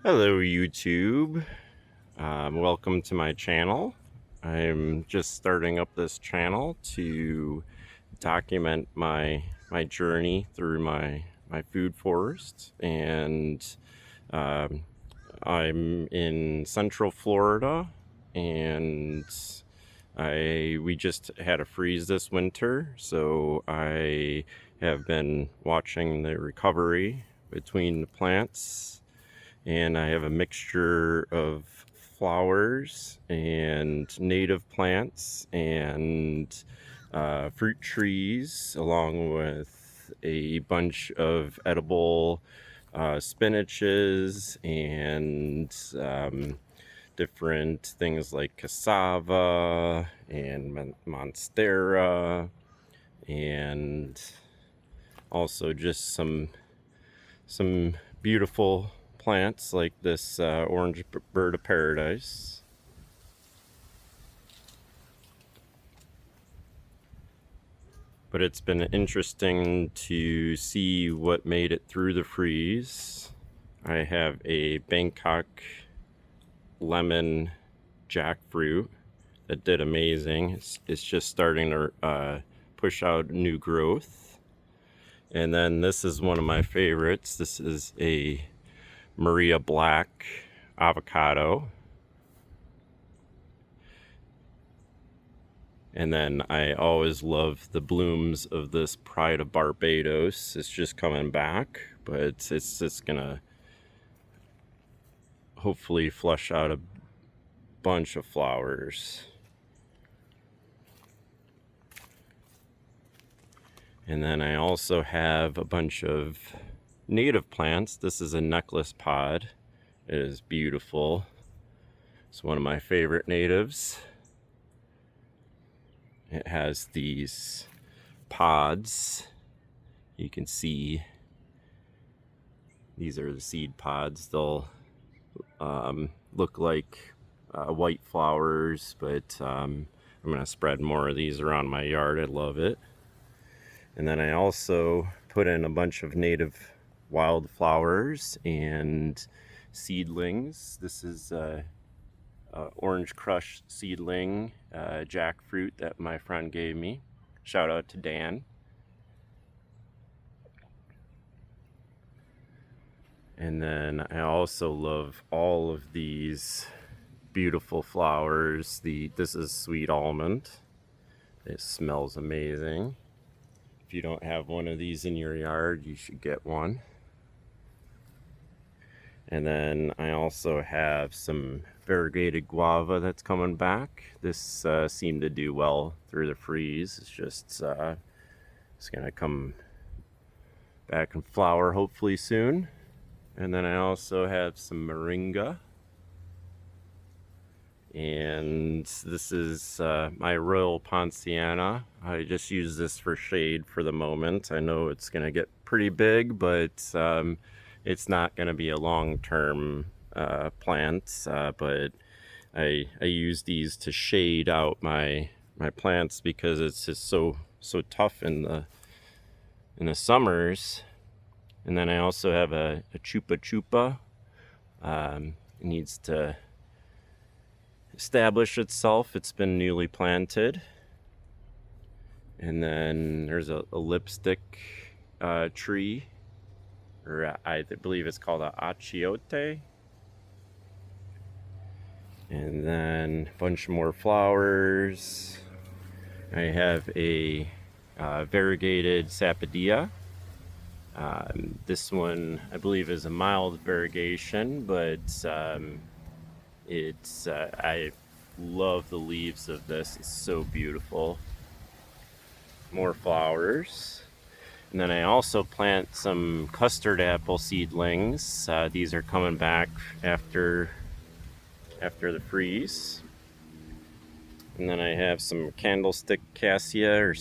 Hello YouTube, welcome to my channel. I'm just starting up this channel to document my journey through my food forest, and um, I'm in Central Florida, and we just had a freeze this winter, so I have been watching the recovery between the plants, and I have a mixture of flowers and native plants and fruit trees, along with a bunch of edible spinaches and different things like cassava and monstera, and also just some beautiful plants like this orange bird of paradise. But it's been interesting to see what made it through the freeze. I have a Bangkok lemon jackfruit that did amazing. It's just starting to push out new growth. And then this is one of my favorites. This is a Maria Black avocado. And then I always love the blooms of this Pride of Barbados. It's just coming back, but it's just gonna hopefully flush out a bunch of flowers. And then I also have a bunch of native plants. This is a necklace pod. It is beautiful. It's one of my favorite natives. It has these pods. You can see these are the seed pods. They'll look like white flowers, but I'm going to spread more of these around my yard. I love it. And then I also put in a bunch of native wildflowers and seedlings. This is orange crush seedling jackfruit that my friend gave me. Shout out to Dan. And then I also love all of these beautiful flowers. This is sweet almond. It smells amazing. If you don't have one of these in your yard, you should get one. And then I also have some variegated guava that's coming back. This seemed to do well through the freeze. It's just it's gonna come back and flower hopefully soon. And then I also have some Moringa. And this is my Royal Poinciana. I just use this for shade for the moment. I know it's gonna get pretty big, but it's not going to be a long-term plant, but I use these to shade out my plants because it's just so tough in the summers. And then I also have a chupa chupa. It needs to establish itself. It's been newly planted. And then there's a lipstick tree, or I believe it's called a achiote. And then a bunch more flowers. I have a variegated Sapodilla. This one I believe is a mild variegation, but I love the leaves of this. It's so beautiful. More flowers. And then I also plant some custard apple seedlings. These are coming back after the freeze. And then I have some candlestick cassia or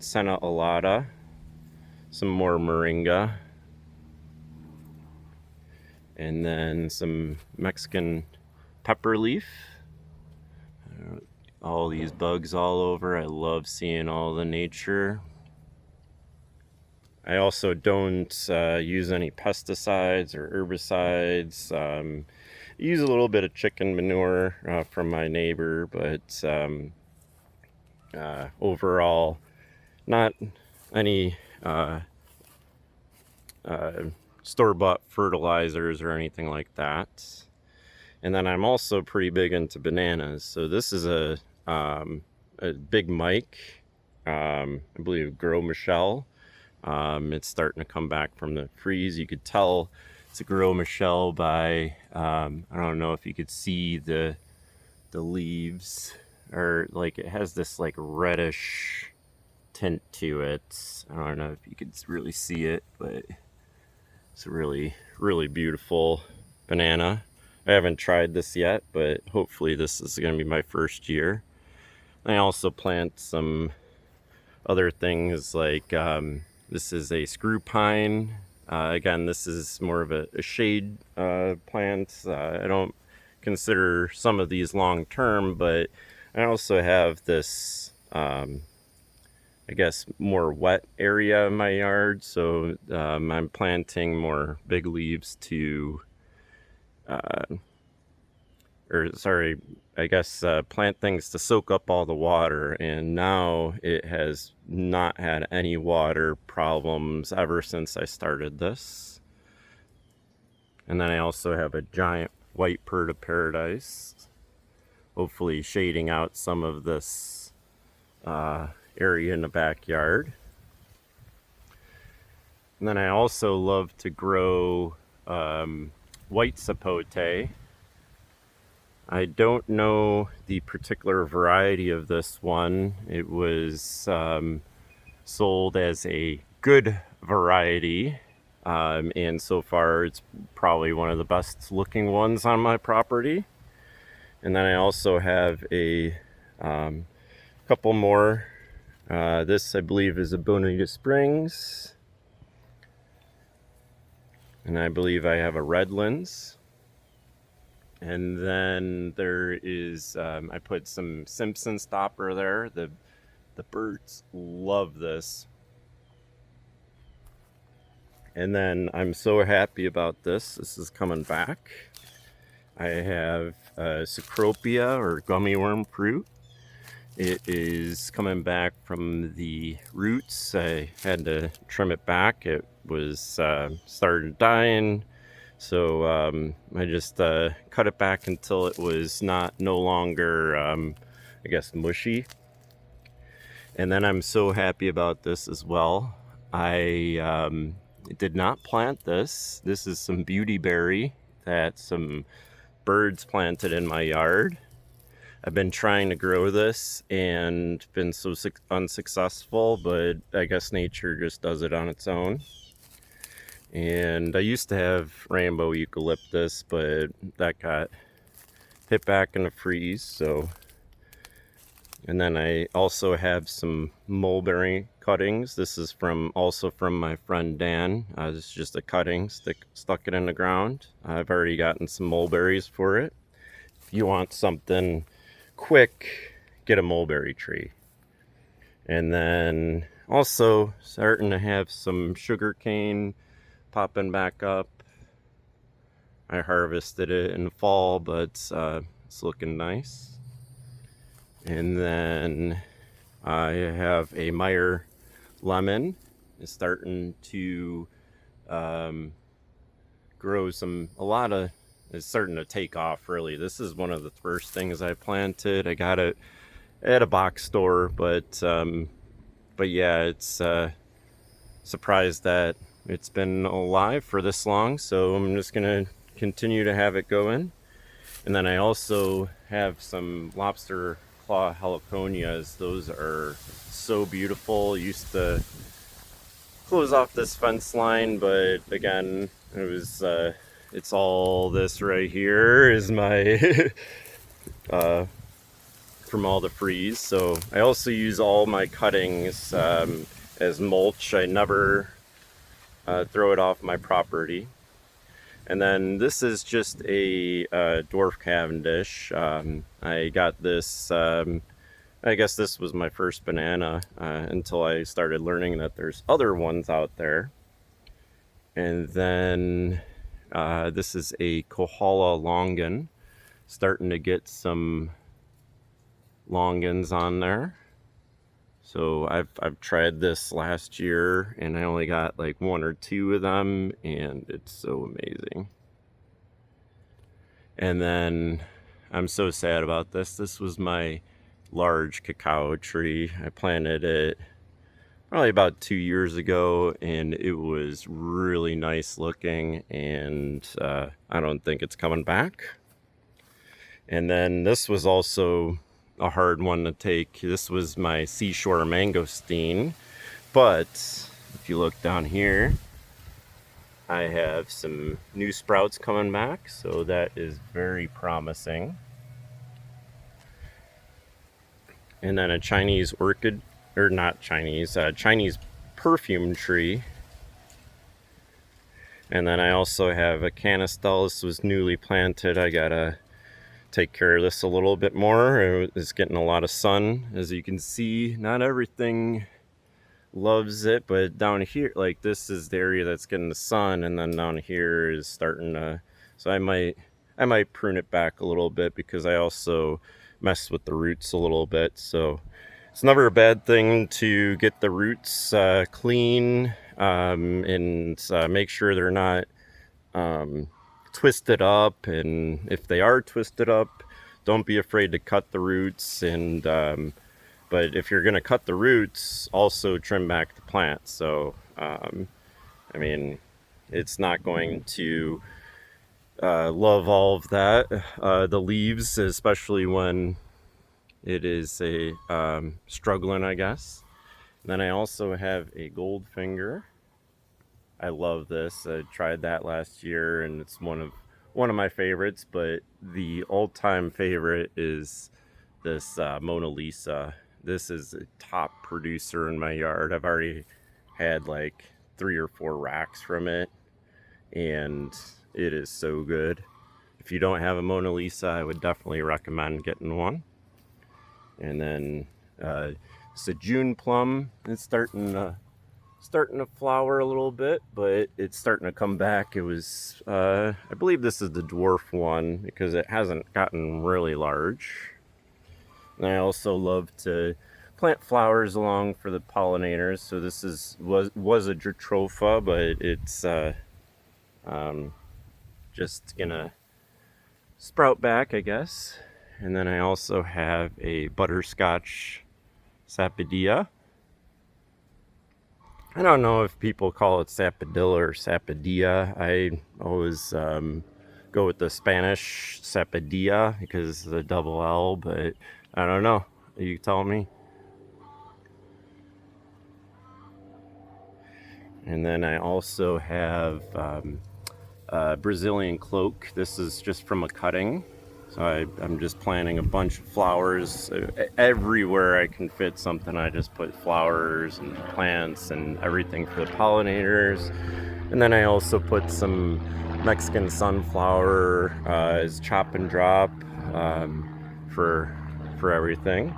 senna alata, some more moringa, and then some Mexican pepper leaf. All these bugs all over. I love seeing all the nature. I also don't use any pesticides or herbicides. Use a little bit of chicken manure from my neighbor, but overall, not any store-bought fertilizers or anything like that. And then I'm also pretty big into bananas. So this is a big Mike, I believe Gros Michel. It's starting to come back from the freeze. You could tell it's a Gros Michel by, I don't know if you could see the leaves, or like it has this like reddish tint to it. I don't know if you could really see it, but it's a really, really beautiful banana. I haven't tried this yet, but hopefully this is going to be my first year. I also plant some other things like this is a screw pine. Again, this is more of a shade plant. I don't consider some of these long term, but I also have this I guess more wet area in my yard, so I'm planting more big leaves to plant things to soak up all the water, and now it has not had any water problems ever since I started this. And then I also have a giant white bird of paradise, hopefully shading out some of this area in the backyard. And then I also love to grow white sapote. I don't know the particular variety of this one. It was sold as a good variety, and so far it's probably one of the best looking ones on my property. And then I also have a couple more. This I believe is a Bonita Springs, and I believe I have a Redlands. And then there is, I put some Simpson stopper there. The birds love this. And then I'm so happy about this. This is coming back. I have Cecropia, or gummy worm fruit. It is coming back from the roots. I had to trim it back. It was started dying. So I just cut it back until it was no longer, I guess, mushy. And then I'm so happy about this as well. I did not plant this. This is some beautyberry that some birds planted in my yard. I've been trying to grow this and been so unsuccessful, but I guess nature just does it on its own. And I used to have rainbow eucalyptus, but that got hit back in the freeze. So, and then I also have some mulberry cuttings. This is also from my friend Dan. This is just a cutting, stuck it in the ground. I've already gotten some mulberries for it. If you want something quick, get a mulberry tree. And then also starting to have some sugar cane popping back up. I harvested it in the fall, but it's looking nice. And then I have a Meyer lemon. It's starting to grow it's starting to take off, really. This is one of the first things I planted. I got it at a box store, but yeah, it's surprised that it's been alive for this long, so I'm just gonna continue to have it going. And then I also have some lobster claw heliconias. Those are so beautiful. Used to close off this fence line, but again, it's all this right here is my from all the freeze. So I also use all my cuttings as mulch. I never throw it off my property. And then this is just a dwarf Cavendish. I got this I guess this was my first banana until I started learning that there's other ones out there. And then this is a Kohala Longan. Starting to get some Longans on there. So I've tried this last year and I only got like 1 or 2 of them, and it's so amazing. And then I'm so sad about this. This was my large cacao tree. I planted it probably about 2 years ago, and it was really nice looking, and I don't think it's coming back. And then this was also a hard one to take. This was my seashore mangosteen, but if you look down here, I have some new sprouts coming back, so that is very promising. And then a Chinese orchid, or not Chinese, Chinese perfume tree. And then I also have a canistel. This was newly planted. I gotta take care of this a little bit more. It's getting a lot of sun, as you can see. Not everything loves it, but down here, like, this is the area that's getting the sun, and then down here is starting to, so I might prune it back a little bit, because I also mess with the roots a little bit. So it's never a bad thing to get the roots clean, and make sure they're not twisted up. And if they are twisted up, don't be afraid to cut the roots. And but if you're going to cut the roots, also trim back the plant. So I mean, it's not going to love all of that, the leaves, especially when it is a struggling, I guess. And then I also have a Goldfinger. I love this. I tried that last year, and it's one of my favorites. But the all-time favorite is this Mona Lisa. This is a top producer in my yard. I've already had like 3 or 4 racks from it, and it is so good. If you don't have a Mona Lisa, I would definitely recommend getting one. And then it's a June plum. It's starting to flower a little bit, but it's starting to come back. It was, I believe this is the dwarf one, because it hasn't gotten really large. And I also love to plant flowers along for the pollinators. So this was a Jatropha, but it's just gonna sprout back, I guess. And then I also have a butterscotch Sapodilla. I don't know if people call it Sapodilla or Sapodilla. I always go with the Spanish Sapodilla because of the double L, but I don't know. You tell me. And then I also have Brazilian Cloak. This is just from a cutting. So I'm just planting a bunch of flowers. Everywhere I can fit something, I just put flowers and plants and everything for the pollinators. And then I also put some Mexican sunflower as chop and drop for everything.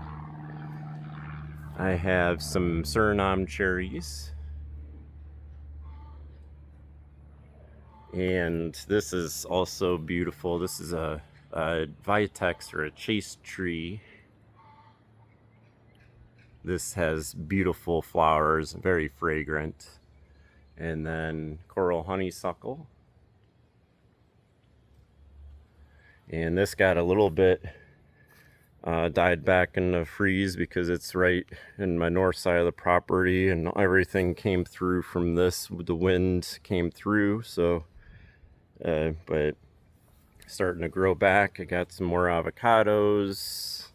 I have some Suriname cherries. And this is also beautiful. This is a vitex, or a chase tree. This has beautiful flowers, very fragrant. And then coral honeysuckle. And this got a little bit died back in the freeze because it's right in my north side of the property, and everything came through from this. The wind came through, so but starting to grow back. I got some more avocados,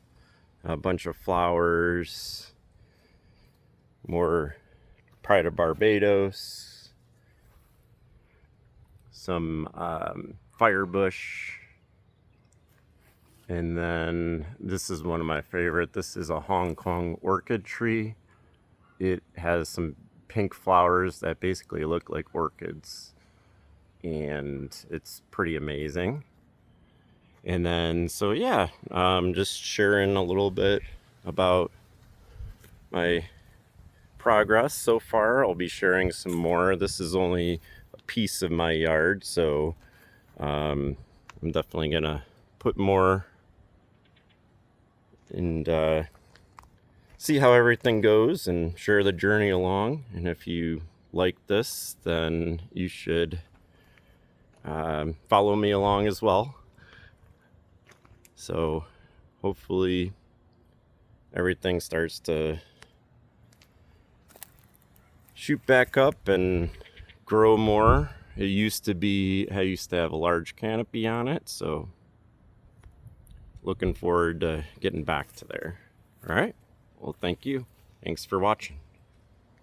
a bunch of flowers, more Pride of Barbados, some firebush, and then this is one of my favorite. This is a Hong Kong orchid tree. It has some pink flowers that basically look like orchids, and it's pretty amazing. And then, so yeah, just sharing a little bit about my progress so far. I'll be sharing some more. This is only a piece of my yard, so I'm definitely gonna put more and see how everything goes and share the journey along. And if you like this, then you should follow me along as well. So hopefully everything starts to shoot back up and grow more. It used to be, I used to have a large canopy on it, so looking forward to getting back to there. All right, well, thank you. Thanks for watching.